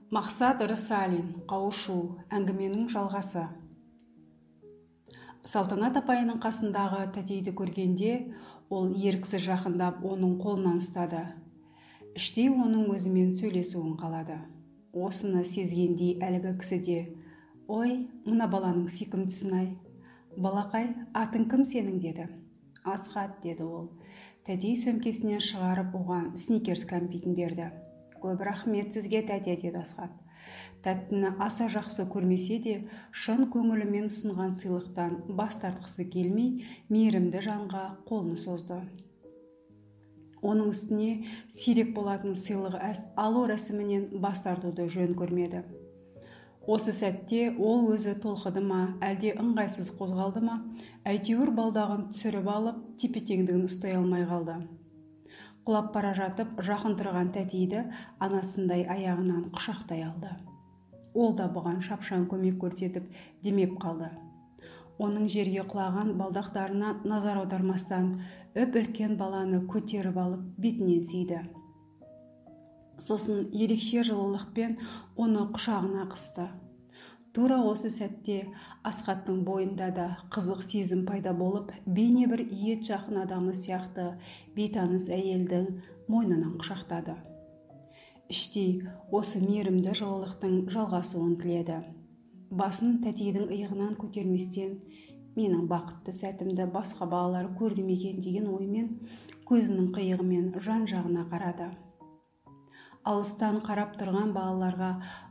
Мақсат Рысалин, қауышу, әңгіменің жалғасы. Салтанат апайының қасындағы тәтейді көргенде, ол еріксіз жақындап оның қолынан ұстады. Іштей оның өзімен сөйлесуін қалады. Осыны сезгендей әлгі кісіде, «Ой, мына баланың сүйкімдісін-ай. Балақай, атың кім сенің?» деді. «Асхат», деді ол. Тәтей сөмкесінен шығарып оған сникерс кәмпитін берді. «Көп рахмет сізге, тәте», деді Асхат. Тәттіні аса жақсы көрмесе де, шын көңілімен ұсынған сыйлықтан бас тартқысы келмей, мейірімді жанға қолын созды. Оның үстіне сирек болатын сыйлығы алу рәсімінен бас тартуды жөн көрмеді. Осы сәтте ол өзі толқыды ма, әлде ыңғайсыз қозғалды ма, әйтеуір балдағын түсіріп алып, тепе-теңдігін ұстай алмай қалды. Құлап бара жатып, жақын тұрған тәтейді анасындай аяғынан құшақтай алды. Ол да бұған шапшаң көмек көрсетіп демеп қалды. Оның жерге құлаған балдақтарына назар аудармастан үлкен баланы көтеріп алып бетінен сүйді. Сосын ерекше жылылықпен оны құшағына қысты. Тура осы сәтте Асхаттың бойында да қызық сезім пайда болып, бейне бір ет жақын адамы сияқты бейтаныс әйелдің мойнынан құшақтады. Іштей осы мейірімді жылылықтың жалғасуын тіледі. Басын тәтейдің иығынан көтерместен, менің бақытты сәтімді басқа балалар көрді ме екен деген оймен көзінің қиығымен жан-жағына қарады. Алыстан қарап тұрған балаларға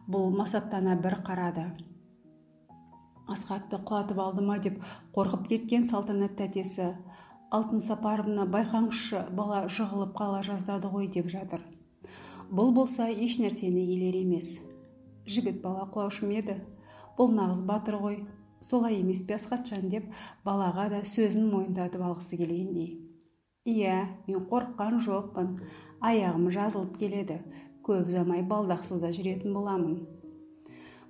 бұл масаттана бір қарады. Асхатты құлатып алды ма деп қорқып кеткен Салтанат тәтесі, «Алтын Сапаровна, байқаңызшы, бала жығылып қала жаздады ғой» деп жатыр. Бұл болса еш нәрсені елер емес. Жігіт бала құлаушы еді. Бұл нағыз батыр ғой. Солай емес пе, Асхатжан, деп балаға да сөзін мойындатып алғысы келгендей. «Иә, мен қорыққан жоқпын. Аяғым жазылып келеді. Көп ұзамай балдақ суда жүретін боламын».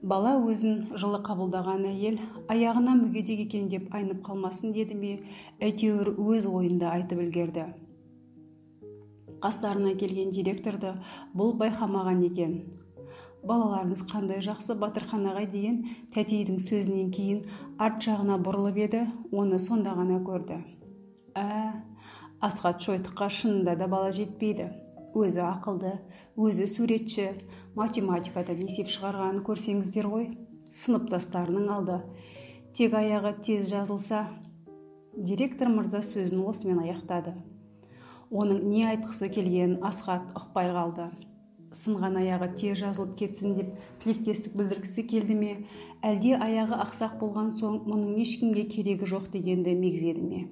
Бала өзін жылы қабылдаған әйел аяғына мүгедек екен деп айнып қалмасын деді ме, әйтеуір өз ойында айтып үлгерді. Қастарына келген директорды бұл байқамаған екен. «Балаларыңыз қандай жақсы, Батырхан-ағай» деген тәтейдің сөзінен кейін арт жағына бұрылып еді, оны сонда ғана көрді. Асхат шойтыққа шынында да бала жетпейді. Өзі ақылды, өзі суретші, математикадан есеп шығарғанын көрсеңіздер ғой. Сыныптастарының алды. Тек аяғы тез жазылса. Директор мырза сөзін осымен аяқтады. Оның не айтқысы келгенін Асхат ұқпай қалды. Сынған аяғы тез жазылып кетсін деп тілектестік білдіргісі келді ме, әлде аяғы ақсақ болған соң мұның ешкімге керегі жоқ дегенді мегзеді ме?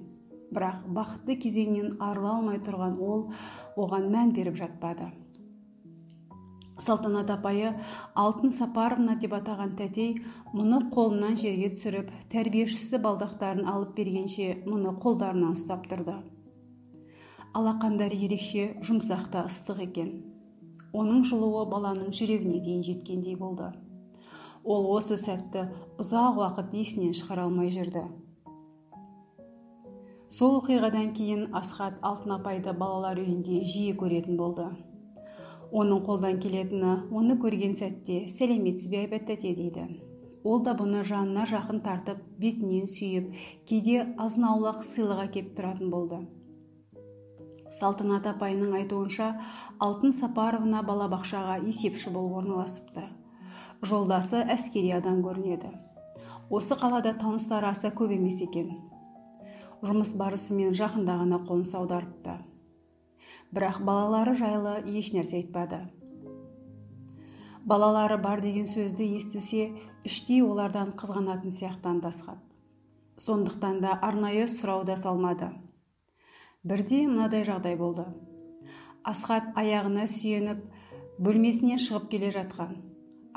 Бірақ бақытты кезеңнен арыла алмай тұрған ол оған мән беріп жатпады. Салтанат апайы Алтын Сапаровна деп атаған тәтей мұны қолынан жерге түсіріп, тәрбиешісі балдақтарын алып бергенше мұны қолдарынан ұстап тұрды. Алақандары ерекше жұмсақта ыстық екен. Оның жылуы баланың жүрегіне дейін жеткендей болды. Ол осы сәтті ұзақ уақыт есінен шығара алмай жүрді. Сол оқиғадан кейін Асхат Алтын апайды балалар үйінде жиі көретін болды. Оның қолдан келетіні, оны көрген сәтте «Сәлеметсіз бе, Айбат тәте» дейді. Ол да бұны жанына жақын тартып, бетінен сүйіп, кейде азын-аулақ сыйлық әкеп тұратын болды. Салтанат апайының айтуынша, Алтын Сапаровна балабақшаға есепші болып орналасыпты. Жолдасы әскери адам көрінеді. Осы қалада таныстары аса көп емес екен. Жұмыс барысымен жақында ғана қоныс аударыпты. Бірақ балалары жайлы еш нәрсе айтпады. Балалары бар деген сөзді естісе, іштей олардан қызғанатын сияқтанды Асхат. Сондықтан да арнайы сұрау да салмады. Бірде мынадай жағдай болды. Асхат аяғына сүйеніп, бөлмесінен шығып келе жатқан.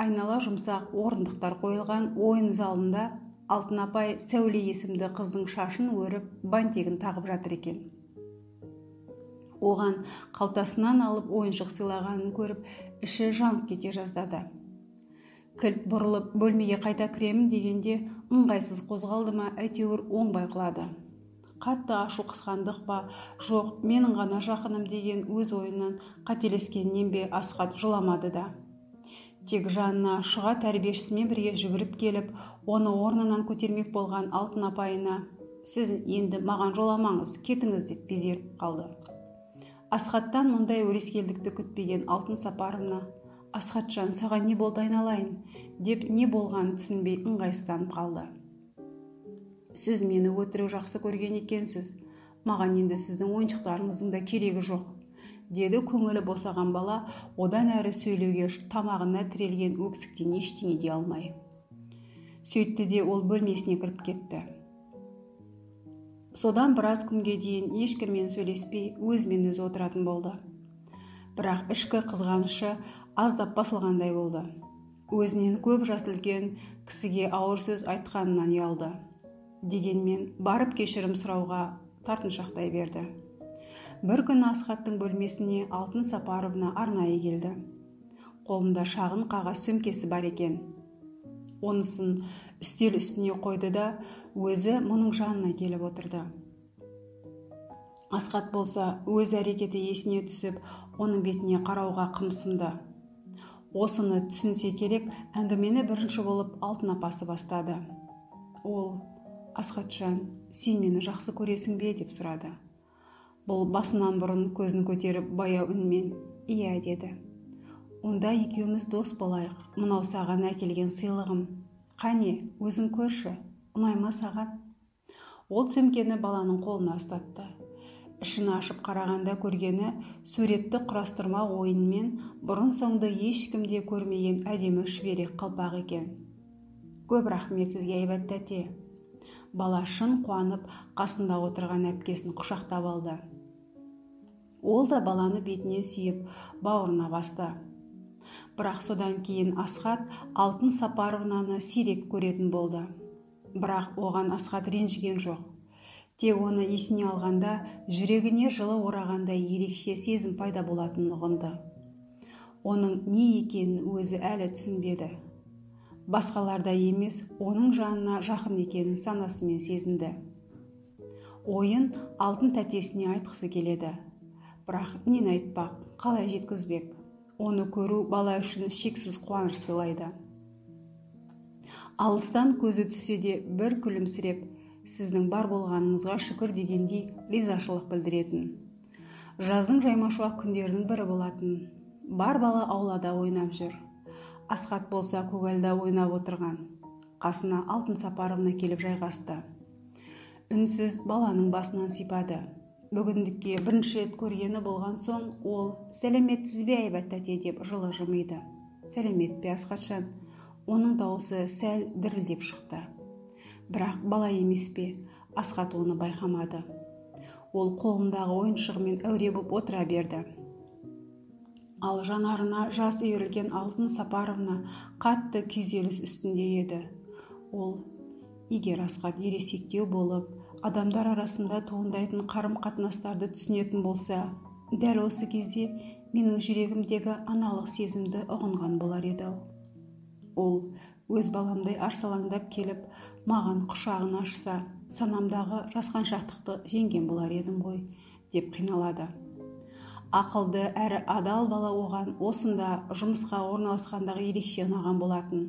Айнала жұмсақ орындықтар қойылған ойын залында Алтын апай Сәуле есімді қыздың шашын өріп, бантигін тағып жатыр екен. Оған қалтасынан алып ойыншық сыйлағанын көріп, іші жанып кете жаздады. Кілт бұрылып бөлмеге қайта кіремін дегенде ыңғайсыз қозғалды ма, әйтеуір оңбай құлады. Қатты ашу қысқандық па, жоқ, менің ғана жақыным деген өз ойынан қателескеннен бе Асхат жыламады да. Тек жанына шұға тәрбиешісімен бірге жүгіріп келіп, оны орнынан көтермек болған Алтын апайына: «Сіз енді маған жоламаңыз, кетіңіз», деп безеріп қалды. Асхаттан мұндай өрескелдікті күтпеген Алтын Сапаровна: «Асхатжан, саған не болды айналайын?» деп не болғанын түсінбей ыңғайсызданып қалды. «Сіз мені өтірік жақсы көрген екенсіз. Маған енді сіздің ойыншықтарыңыздың да керегі жоқ», деді көңілі босаған бала, одан әрі сөйлеуге тамағына тірелген өксіктен ештеңе дей алмай. Сөйтті де ол бөлмесіне кіріп кетті. Содан біраз күнге дейін ешкіммен сөйлеспей өзімен өзі отыратын болды. Бірақ ішкі қызғанышы аздап басылғандай болды. Өзінен көп жас үлкен кісіге ауыр сөз айтқанынан ұялды. Дегенмен барып кешірім сұрауға тартыншақтай берді. Бір күн Асхаттың бөлмесіне Алтын Сапаровна арнайы келді. Қолында шағын қағаз сөмкесі бар екен. Онысын үстел үстіне қойды да өзі мұның жанына келіп отырды. Асхат болса өз әрекеті есіне түсіп, оның бетіне қарауға қымсынды. Осыны түсінсе керек, әңгімені бірінші болып Алтын апасы бастады. Ол: «Асхатжан, сен мені жақсы көресің бе?» деп сұрады. Бұл басынан бұрын көзін көтеріп баяу үнмен «Иә» деді. «Онда екеуміз дос болайық. Мынау саған әкелген сыйлығым. Қане, өзің көрші, ұнайма саған?» Ол сөмкені баланың қолына ұстатты. Ішін ашып қарағанда көргені суретті құрастырма ойынмен бұрын соңды ешкімде көрмеген әдемі шүберек қалпақ екен. «Көп рахмет сізге, Айбат тәте». Бала шын қуанып қасында отырған әпкесін құшақтап алды. Ол да баланы бетіне сүйіп бауырына басты. Бірақ содан кейін Асхат Алтын Сапаровнаны сирек көретін болды. Бірақ оған Асхат ренжіген жоқ. Тек оны есіне алғанда жүрегіне жылы орағандай ерекше сезім пайда болатынын ұғынды. Оның не екенін өзі әлі түсінбеді. Басқаларда емес, оның жанына жақын екенін санасымен сезінді. Ойын Алтын тәтесіне айтқысы келеді. Бірақ нені айтпақ, қалай жеткізбек? Оны көру бала үшін шексіз қуаныш сыйлайды. Алыстан көзі түссе де бір күлімсіреп, сіздің бар болғаныңызға шүкір дегендей ризашылық білдіретін. Жаздың жаймашуақ күндердің бірі болатын. Бар бала аулада ойнап жүр. Асхат болса көгалда ойнап отырған. Қасына Алтын Сапаровна келіп жайғасты. Үнсіз баланың басынан сипады. Бүгіндікке бірінші рет көргені болған соң ол «Сәлеметсіз бе, Айбат тәте?» деп жылы жымиды. «Сәлемет пе, Асхатжан?» Оның дауысы сәл дірілдеп шықты. Бірақ бала емес пе? Асхат оны байқамады. Ол қолындағы ойыншығымен әуре боп отыра берді. Ал жанарына жас үйірілген Алтын Сапаровна қатты күйзеліс үстінде еді. Ол: «Егер Асхат ересектеу болып, адамдар арасында туындайтын қарым-қатынастарды түсінетін болса, дәл осы кезде менің жүрегімдегі аналық сезімді ұғынған болар еді». Ол өз баламдай арсалаңдап келіп, маған құшағын ашса, санамдағы жасқаншақтықты жеңген болар едім ғой, деп қиналады. Ақылды әрі адал бала оған осында жұмысқа орналасқандағы ерекше ұнаған болатын.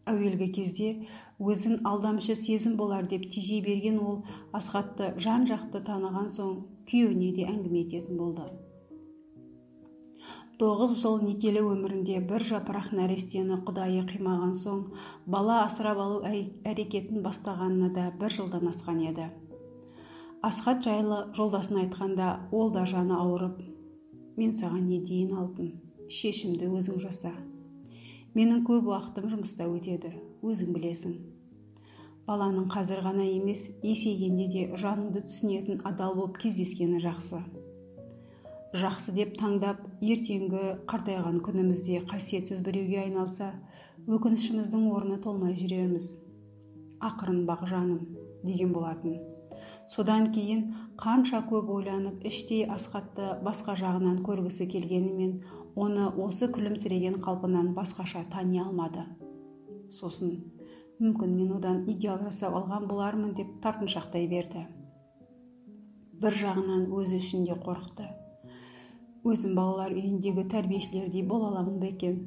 Әуелгі кезде өзін алдамшы сезім болар деп тежей берген ол Асхатты жан-жақты таныған соң күйеуіне де әңгіме ететін болды. 9 жыл некелі өмірінде бір жапырақ нәрестені құдайы қимаған соң бала асырап алу әрекетін бастағанына да 1 жылдан асқан еді. Асхат жайлы жолдасын айтқанда ол да жаны ауырып: «Мен саған не дейін, Алтын? Шешімді өзің жаса. Менің көп уақытым жұмыста өтеді, өзің білесің. Баланың қазір ғана емес, есейгенде де жаныңды түсінетін адал болып кездескені жақсы. Жақсы деп таңдап, ертеңгі қартайған күнімізде қасиетсіз біреуге айналса, өкінішіміздің орны толмай жүрерміз. Ақырын бақ жаным», деген болатын. Содан кейін қанша көп ойланып, іштей Асхатты басқа жағынан көргісі келгенімен, оны осы күлімсіреген қалпынан басқаша тани алмады. Сосын, мүмкін мен одан идеал жасап алған болармын деп тартыншақтай берді. бір жағынан өзі үшін де қорықты. Өзім балалар үйіндегі тәрбиешілердей бола аламын ба екен?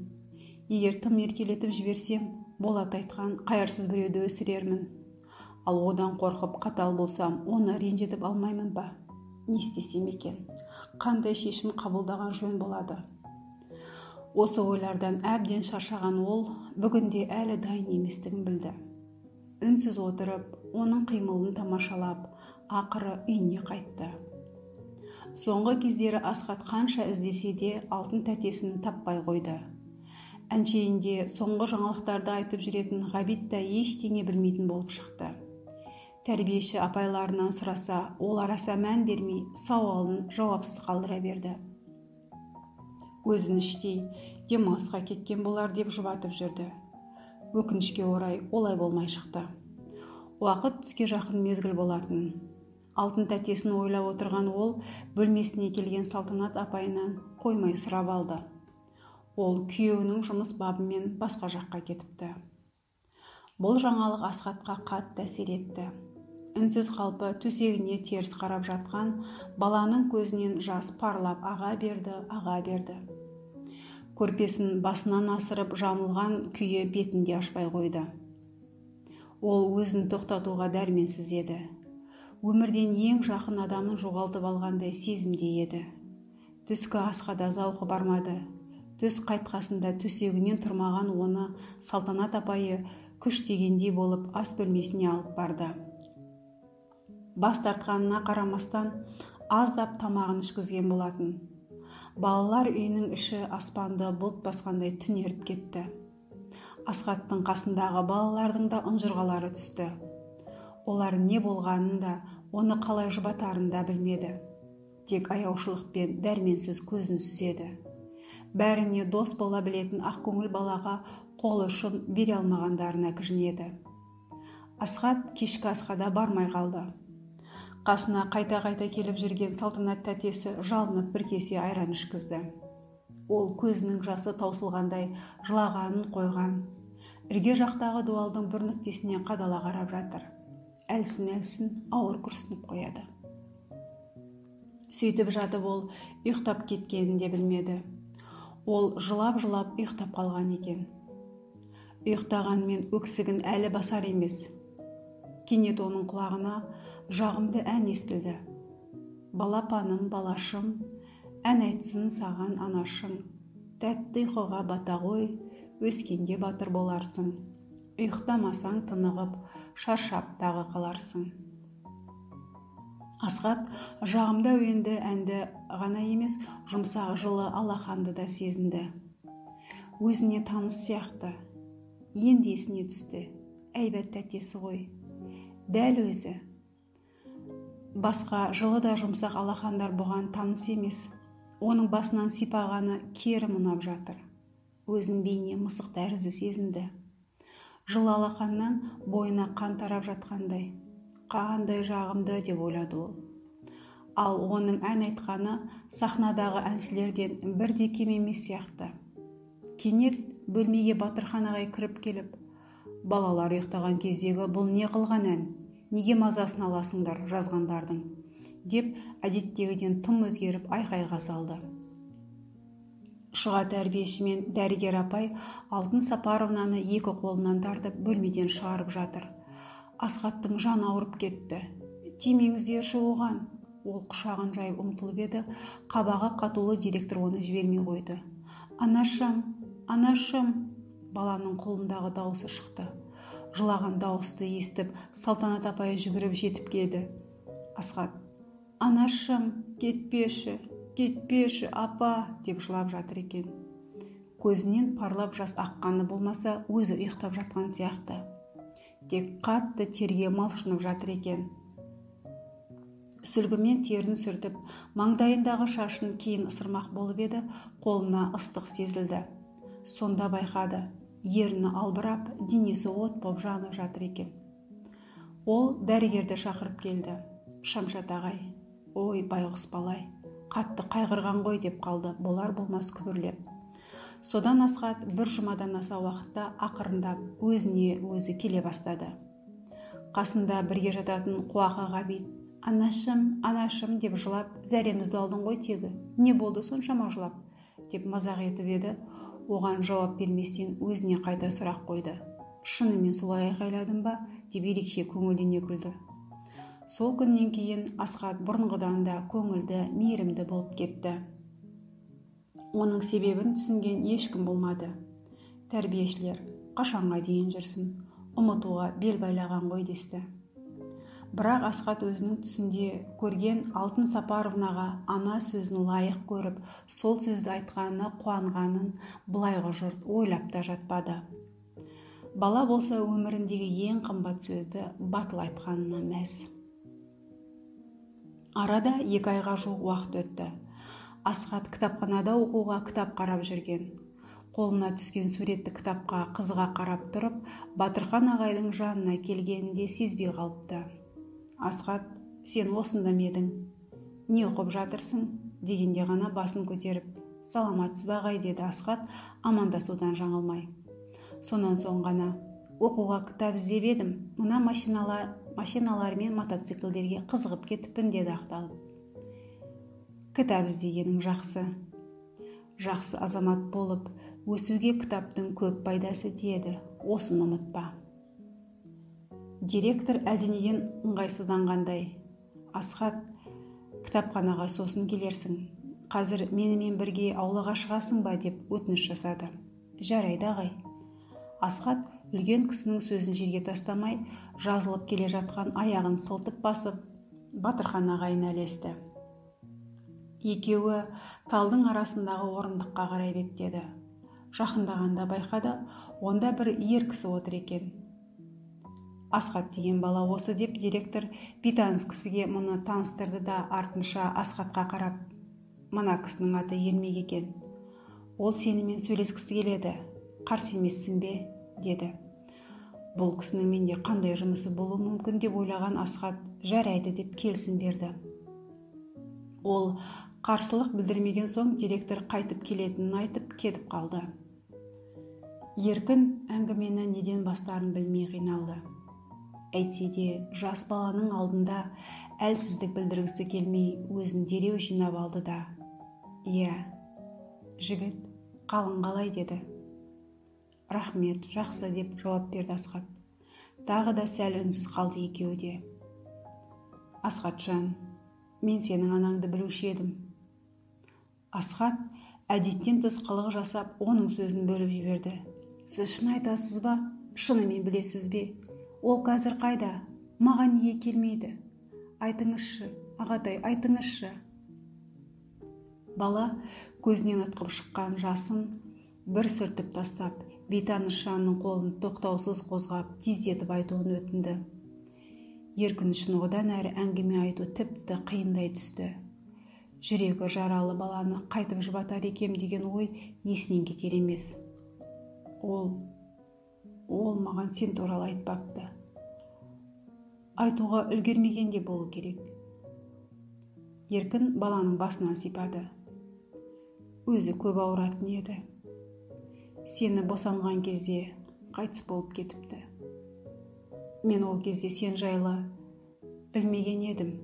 Егер тым еркелетіп жіберсем, Болат айтқан қайырсыз біреуді өсірермін. Ал одан қорқып қатал болсам, оны ренжітіп алмаймын ба? Не істесем екен? Қандай шешім қабылдаған жөн болады? Осы ойлардан әбден шаршаған ол бүгінде әлі дайын еместігін білді. Үнсіз отырып, оның қимылын тамашалап, ақыры үйіне қайтты. Соңғы кездері Асхат қанша іздесе де алтын тәтесін таппай қойды. Әншейінде соңғы жаңалықтарды айтып жүретін Ғабит та ештеңе білмейтін болып шықты. Тәрбиеші апайларынан сұраса, олар аса мән бермей, сауалын жауапсыз қалдыра берді. Өзін іштей демалысқа кеткен болар деп жұбатып жүрді. Өкінішке орай олай болмай шықты. Уақыт түске жақын мезгіл болатын. Алтын тәтесін ойлап отырған ол бөлмесіне келген Салтанат апайынан қоймай сұрап алды. Ол күйеуінің жұмыс бабымен басқа жаққа кетіпті. Бұл жаңалық Асхатқа қатты әсер етті. Үнсіз қалпы төсегіне теріс қарап жатқан баланың көзінен жас парлап аға берді. Көрпесін басынан асырып жамылған күйі бетінде ашпай қойды. Ол өзін тоқтатуға дәрменсіз еді. Өмірден ең жақын адамын жоғалтып алғандай сезімде еді. Түскі асқа да зауқы бармады. Түс қайтқасында төсегінен тұрмаған оны Салтанат апайы күш дегендей болып ас бөлмесіне алып барды. Бас тартқанына қарамастан аздап тамағын ішкізген болатын. Балалар үйінің іші аспанды бұлт басқандай түнеріп кетті. Асхаттың қасындағы балалардың да ұнжырғалары түсті. Олар не болғанын да, оны қалай жұбатарын да білмеді. Тек аяушылықпен дәрменсіз көзін сүзеді. Бәріне дос бола білетін ақкөңіл балаға қол ұшын бере алмағандарына кіжінеді. Асхат кешкі асқа да бармай қалды. Қасына қайта-қайта келіп жүрген Салтанат тәтесі жалынып бір кесе айран ішкізді. Ол көзінің жасы таусылғандай жылағанын қойған. Ірге жақтағы дуалдың бір нүктесіне қадала қарап жатыр. Әлсін ауыр күрсініп қояды. Сөйтіп жатып ол ұйықтап кеткенін де білмеді. Ол жылап-жылап ұйықтап қалған екен. Ұйықтағанмен өксігін әлі басар емес. Кенет оның құлағына жағымды ән естілді. Балапаным, балашым, ән айтсын саған анашың. Тәтті ұйқыға бата ғой, өскенде батыр боларсың. Ұйықтамасаң тынығып, шаршап тағы қаларсың. Асхат жағымды әуенді әнді ғана емес, жұмсақ жылы алақанды да сезінді. Өзіне таныс сияқты. Енді есіне түсті. Әйбәт тәтесі ғой. Дәл өзі. Басқа жылы да жұмсақ алақандар бұған таныс емес. Оның басынан сипағаны кері мұнап жатыр. Өзін бейне мысық тәрізді сезінді. Жылы алақаннан бойына қан тарап жатқандай. Қандай жағымды деп ойлады ол. Ал оның ән айтқаны сахнадағы әншілерден бірде кем емес сияқты. Кенет бөлмеге Батырхан ағай кіріп келіп, балалар ұйықтаған кездегі бұл не қылған ән? Неге мазасын аласыңдар жазғандардың? Деп әдеттегіден тым өзгеріп айқайға салды. Шыға тәрбиеші мен дәрігер апай Алтын Сапаровнаны екі қолынан тартып бөлмеден шығарып жатыр. Асхаттың жаны ауырып кетті. Тимеңіздерші оған. Ол құшағын жайып ұмтылып еді, қабағы қатулы директор оны жібермей қойды. Анашым, анашым, баланың қолындағы дауысы шықты. Жылаған дауысты естіп, Салтанат апай жүгіріп жетіп келді. Асхат, анашым, кетпеші, кетпеші, апа, деп жылап жатыр екен. Көзінен парлап жас аққаны болмаса, өзі ұйықтап жатқан сияқты. Тек қатты терге малшынып жатыр екен. Сүлгімен терін сүртіп, маңдайындағы шашын кейін ысырмақ болып еді, қолына ыстық сезілді. Сонда байқады, ерні албырап, денесі от боп жанып жатыр екен. Ол дәрігерді шақырып келді. Шамшат ағай, ой байғұс балай, қатты қайғырған ғой деп қалды, болар болмас күбірлеп. Содан Асхат бір жұмадан аса уақытта ақырындап өзіне өзі келе бастады. Қасында бірге жататын Қуақы Ғабит, Анашым деп жылап, зәремізді алдың ғой тегі. Не болды соншама жылап? Деп мазақ етіп еді, оған жауап берместен өзіне қайта сұрақ қойды. Шынымен солай айқайладым ба? Деп ерекше көңілдене күлді. Сол күннен кейін Асхат бұрынғыдан да көңілді, мейірімді болып кетті. Оның себебін түсінген ешкім болмады. Тәрбиешілер қашанға дейін жүрсін, ұмытуға бел байлаған ғой десті. Бірақ Асхат өзінің түсінде көрген Алтын Сапаровнаға ана сөзін лайық көріп, сол сөзді айтқанына қуанғанын былайғы жұрт ойлап та жатпады. Бала болса өміріндегі ең қымбат сөзді батыл айтқанына мәз. Арада 2 айға жуық уақыт өтті. Асхат кітапханада оқуға кітап қарап жүрген. Қолына түскен суретті кітапқа қызыға қарап тұрып, Батырхан ағайдың жанына келгенінде сезбей қалыпты. Асхат, сен осында ма едің? Не оқып жатырсың? Дегенде ғана басын көтеріп, саламатсыз ба ағай, деді Асхат амандасудан жаңылмай. Сонан соң ғана, оқуға кітап іздеп едім, мына машиналар мен мотоциклдерге қызығып кетіппін, деді ақталып. Кітап іздегенің жақсы. Жақсы азамат болып, өсуге кітаптың көп пайдасы тиеді, осыны ұмытпа. Директор әлденеден ыңғайсызданғандай. Асхат, кітапханаға сосын келерсің. Қазір менімен бірге аулаға шығасың ба, деп өтініш жасады. Жарайды ағай. Асхат үлкен кісінің сөзін жерге тастамай, жазылып келе жатқан аяғын сылтып басып, Батырхан ағайына ілесті. Екеуі талдың арасындағы орындыққа қарай беттеді. Жақындағанда байқады, онда бір ер кісі отыр екен. Асхат деген бала осы, деп директор бейтаныс кісіге мұны таныстырды да артынша Асхатқа қарап, мына кісінің аты Ермек екен. Ол сенімен сөйлескісі келеді, қарсы емессің бе, деді. Бұл кісінің менде қандай жұмысы болуы мүмкін деп ойлаған Асхат жарайды деп келісім берді. Ол қарсылық білдірмеген соң директор қайтып келетінін айтып кетіп қалды. Еркін әңгімені неден бастарын білмей қиналды. Әйтсе де жас баланың алдында әлсіздік білдіргісі келмей өзін дереу жинап алды да, «Иә, жігіт, қалың қалай?» деді. «Рахмет, жақсы», деп жауап берді Асхат. Тағы да сәл үнсіз қалды екеуі де. «Асхатжан, мен сенің анаңды білуші едім». Асхат әдеттен тыс қылық жасап, оның сөзін бөліп жіберді. «Сіз шын айтасыз ба? Шынымен білесіз бе? Ол қазір қайда? Маған неге келмейді? Айтыңызшы, ағатай, айтыңызшы». Бала көзінен ытқып шыққан жасын бір сүртіп тастап, бейтаныс жанның қолын тоқтаусыз қозғап, тездетіп айтуын өтінді. Еркін үшін одан әрі әңгіме айту тіпті қиындай түсті. Жүрегі жаралы баланы қайтып жұбатар екем деген ой есінен кетер емес. Ол маған сен туралы айтпапты. Айтуға үлгермегенде болу керек. Еркін баланың басынан сипады. Өзі көп ауыратын еді. Сені босанған кезде қайтыс болып кетіпті. Мен ол кезде сен жайлы білмеген едім.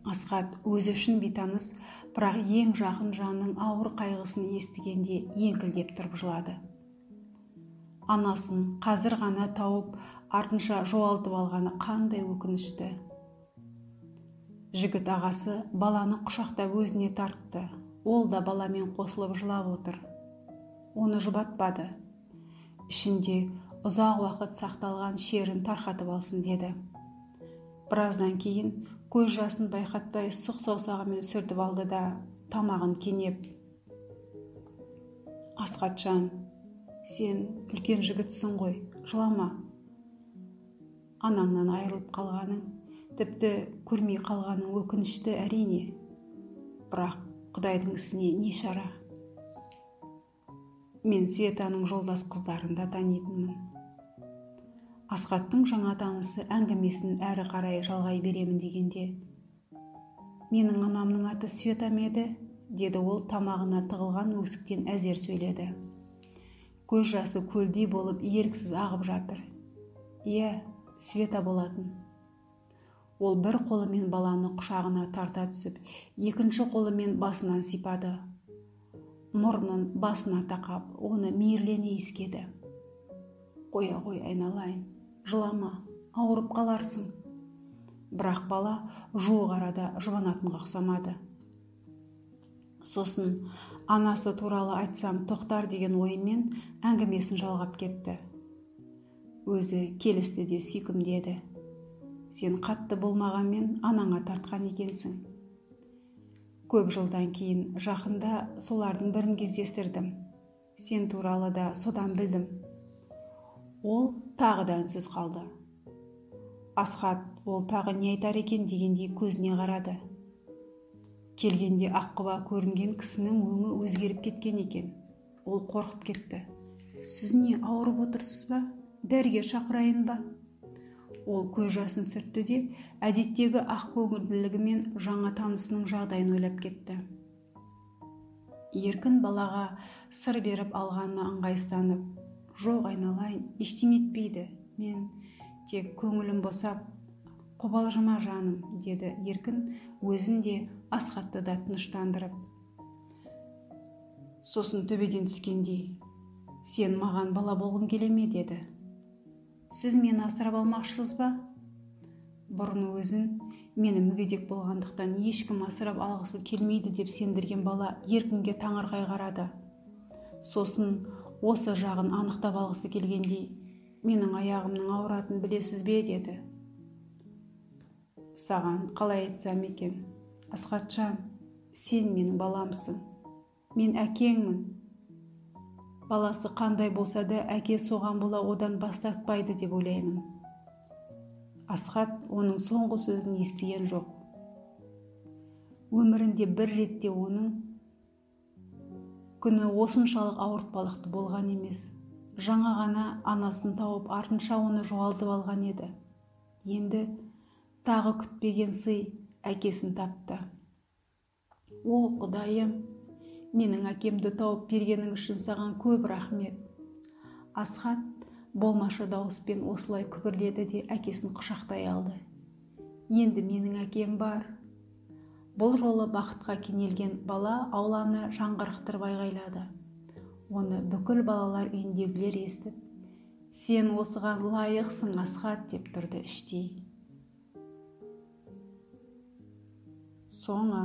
Асхат өзі үшін бейтаныс, бірақ ең жақын жанның ауыр қайғысын естігенде еңкілдеп тұрып жылады. Анасын қазір ғана тауып, артынша жоғалтып алғаны қандай өкінішті. Жігіт ағасы баланы құшақтап өзіне тартты. Ол да баламен қосылып жылап отыр. Оны жұбатпады. Ішінде ұзақ уақыт сақталған шерін тарқатып алсын деді. Біраздан кейін көз жасын байқатпай сұқ саусағымен сүртіп алды да тамағын кенеп, «Асхатжан, сен үлкен жігітсің ғой, жылама. Анаңнан айырылып қалғаның, тіпті көрмей қалғаның өкінішті әрине. Бірақ Құдайдың ісіне не шара? Мен Светаның жолдас қыздарын да танитынмын». Асхаттың жаңа танысы әңгімесін әрі қарай жалғай беремін дегенде, «Менің анамның аты Света ме еді?» деді ол тамағына тығылған өксіктен әзер сөйледі. Көз жасы көлдей болып еріксіз ағып жатыр. «Иә, Света болатын. Ол бір қолымен баланы құшағына тарта түсіп, екінші қолымен басынан сипады. Мұрнын басына тақап, оны мейірлене иіскеді. Қоя қой айналайын, жылама, ауырып қаларсың. Бірақ бала жуық арада жұбанатынға ұқсамады. Сосын анасы туралы айтсам тоқтар деген ойымен әңгімесін жалғап кетті. Өзі келісті де сүйкімдеді. Сен қатты болмағанмен анаңа тартқан екенсің. Көп жылдан кейін жақында солардың бірін кездестірдім. Сен туралы да содан білдім. Ол тағы да үнсіз қалды. Асхат, ол тағы не айтар екен дегендей көзіне қарады. Келгенде аққұба көрінген кісінің өңі өзгеріп кеткен екен. Ол қорқып кетті. Сіз не, ауырып отырсыз ба? Дәрігер шақырайын ба? Ол көз жасын сүртті де, әдеттегі ақ көңілділігімен жаңа танысының жағдайын ойлап кетті. Еркін балаға сыр беріп алғанына ыңғайсызданып, жоқ айналайын, ештеңе етпейді. Мен тек көңілім босап, қобалжыма жаным, деді Еркін, өзін де Асхатты да тыныштандырып. Сосын төбеден түскендей, сен маған бала болғың келе ме, деді. Сіз мені асырап алмақшысыз ба? Бұрын өзін мені мүгедек болғандықтан ешкім асырап алғысы келмейді деп сендірген бала Еркінге таңырқай қарады. Сосын осы жағын анықтап алғысы келгендей, менің аяғымның ауыратын білесіз бе, деді. Саған қалай айтсам екен? Асхатжан, сен менің баламсың. Мен әкеңмін. Баласы қандай болса да, әке соған бола одан бас тартпайды деп ойлаймын. Асхат оның соңғы сөзін естіген жоқ. Өмірінде бір ретте оның күні осыншалық ауыртпалықты болған емес. Жаңа ғана анасын тауып, артынша оны жоғалтып алған еді. Енді тағы күтпеген сый әкесін тапты. О, Құдайым! Менің әкемді тауып бергенің үшін саған көп рахмет. Асхат болмашы дауыспен осылай күбірледі де әкесін құшақтай алды. Енді менің әкем бар. Бұл жолы бақытқа кенелген бала ауланы жаңғырықтырып айғайлады. Оны бүкіл балалар үйіндегілер естіп, сен осыған лайықсың, Асхат, деп тұрды іштей. Соңы.